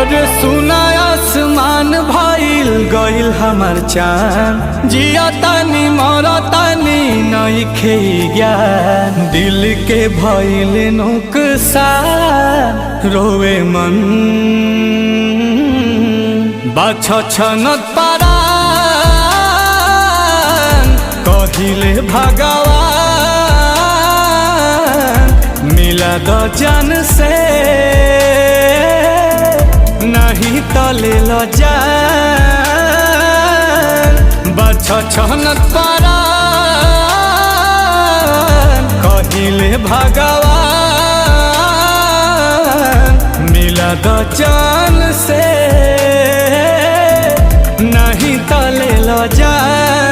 अरे सुना आसमान भइल गइल हमार चाँद, जिया तानी मरा तानी नइखे ज्ञान। दिल के भइल नुकसान रोवे मन, बाछ छनत पारान कहिले भगवान। मिला द जान से नहीं तले लो जान। बाछ छनत पारान कहिले भगवान। मिला द जान से नहीं तले लो जान।